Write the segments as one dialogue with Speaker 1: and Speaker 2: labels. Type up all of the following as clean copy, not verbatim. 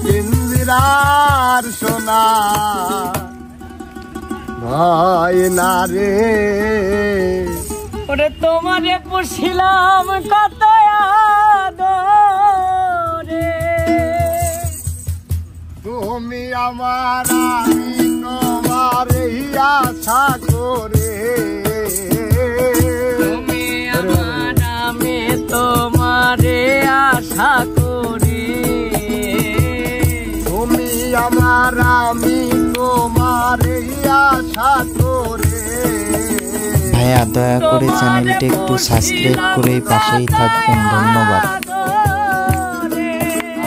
Speaker 1: পিঞ্জিরার সোনা ভয় না রে
Speaker 2: ওরে তোমারে পুষিলাম কত আদরে
Speaker 1: তুমি আমার আমি তোমার আশা করে
Speaker 2: তুমি আমার আমি তোমারে আশা করি
Speaker 1: তুমি আমার আমি তোমার আশা করে
Speaker 3: ভাইয়া দয়া করে চ্যানেলটি একটু সাবস্ক্রাইব করে পাশেই থাকবেন ধন্যবাদ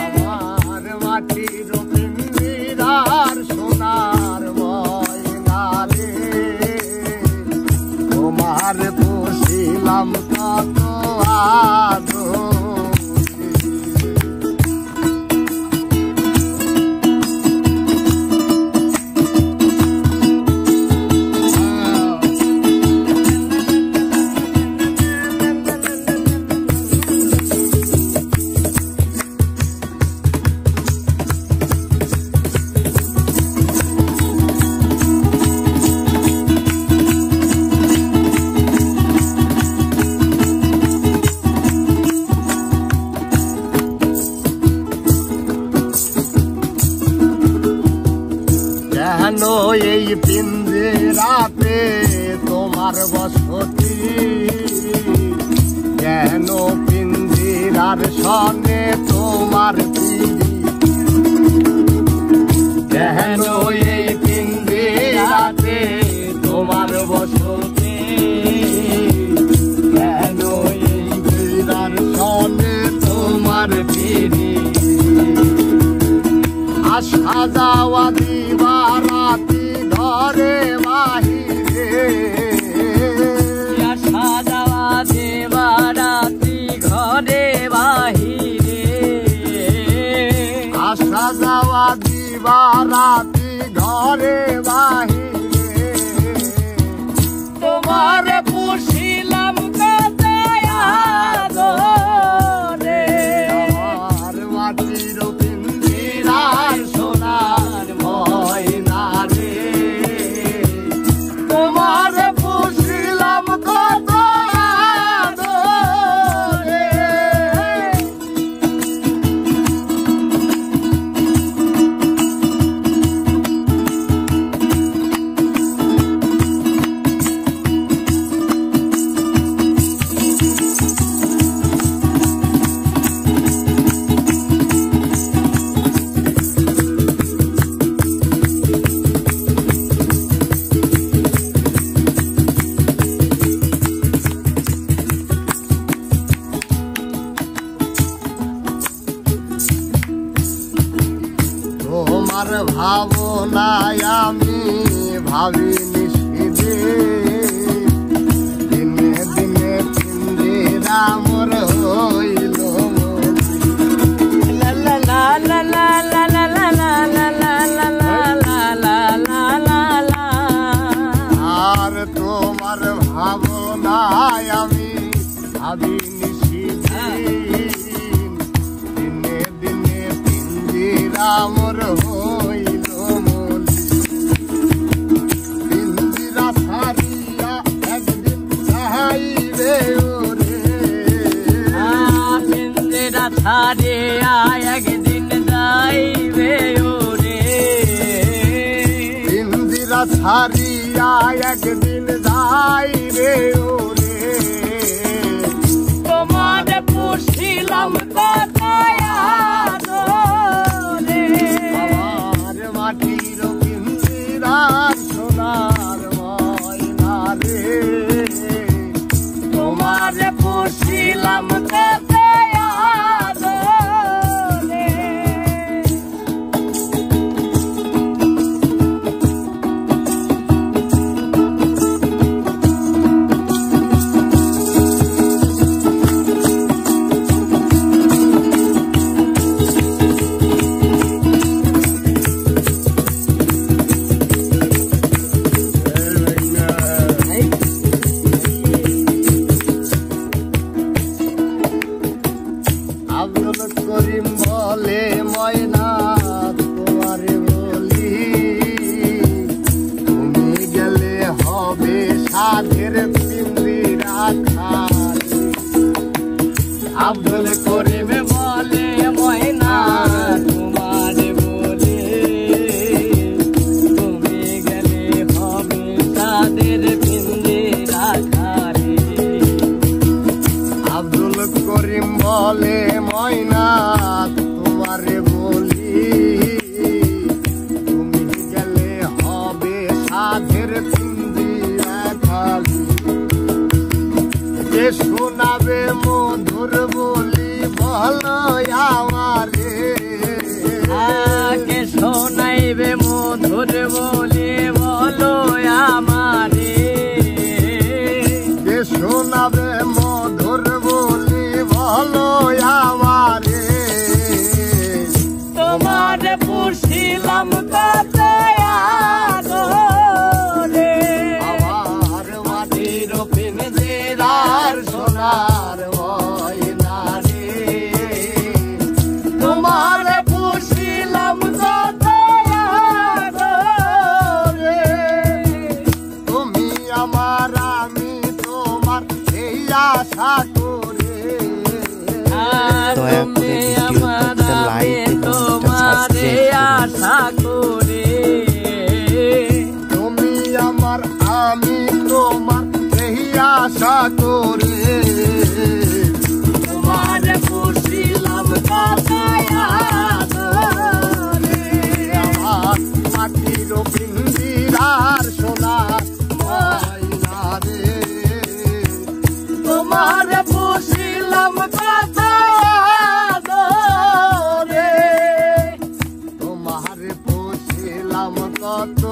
Speaker 1: আমার মাটির পিঞ্জিরার সোনার ময়না রে তোমার পুষিলাম কত আদরে কেন এই পিঞ্জিরাতে তোমার বসতি কেন পিঞ্জিরার সনে তোমার পিড়ি কেন এই পিঞ্জিরাতে তোমার বসতি কেন এই পিঞ্জিরার সনে তোমার পিড়ি আসা যাওয়া দিবারাতি ঘরে বাহিরে
Speaker 2: আসা যাওয়া দেবারাতি ঘরে বাহিরে
Speaker 1: আসা যাওয়া দিবারাতি ঘরে বাহিরে
Speaker 2: তোমার পুষিলাম কত আদরে
Speaker 1: আমার মাটির পিঞ্জিরার সোনার ময়না রে তোমার পুষিলাম কত আদরে তোমার ভাবনায় আমি ভাবি নিশিদে দিনে দিনে পিঞ্জিরা মোর হইল
Speaker 2: লা লা লা লা লা লা লা লা লা লা লা লা লা লা লা লা
Speaker 1: আর তোমার ভাবনায় আমি ভাবি নিশিদে দিনে দিনে পিঞ্জিরা মোর হইল পিঞ্জিরা সারিয়া একদিন যাইবে ওরে
Speaker 2: পিঞ্জিরা ছাড়ে একদিন যাইবে ওরে
Speaker 1: পিঞ্জিরা ছাড়িয়া একদিন যাইবে ওরে
Speaker 2: তোমার পুষিলাম কত আদরে
Speaker 1: আমার মাটির পিঞ্জিরার সোনার ময়না রে
Speaker 2: তোমার পুষিলাম কত আদরে আব্দুল করিম বলে ময়না তোমার বলে তুমি গেলে হবে তাদের পিঞ্জিরা খালি।
Speaker 1: আব্দুল করিম বলে ময়না তোমারে বলি তুমি গেলে হবে সাধের পিঞ্জিরা খালি। যে শোনাবে মধুর বলি বলো আমারে,
Speaker 2: কে শোনাইবে মধুর বলে বলো আমারে।
Speaker 1: যে শোনাবে মধুর বলি বলো আমারে।
Speaker 2: তোমার পুষিলাম কত আদরে,
Speaker 1: আমার মাটির পিঞ্জিরার সোনার ময়না রে।
Speaker 2: তোমার পুষিলাম কত আদরে।
Speaker 1: তুমি আমার আমি তোমার এই আশা করে।
Speaker 3: দয়া করে ভিডিওতে লাইক এবং সাবস্ক্রাইব
Speaker 2: আশা করে।
Speaker 1: তুমি আমার আমি তোমার এই আশা করে।
Speaker 2: তোমার পুষিলাম কত আদরে।
Speaker 1: আমার মাটির পিঞ্জিরার সোনার ময়না রে।
Speaker 2: তোমার পুষিলাম কত আদরে।
Speaker 1: তোমার পুষিলাম কত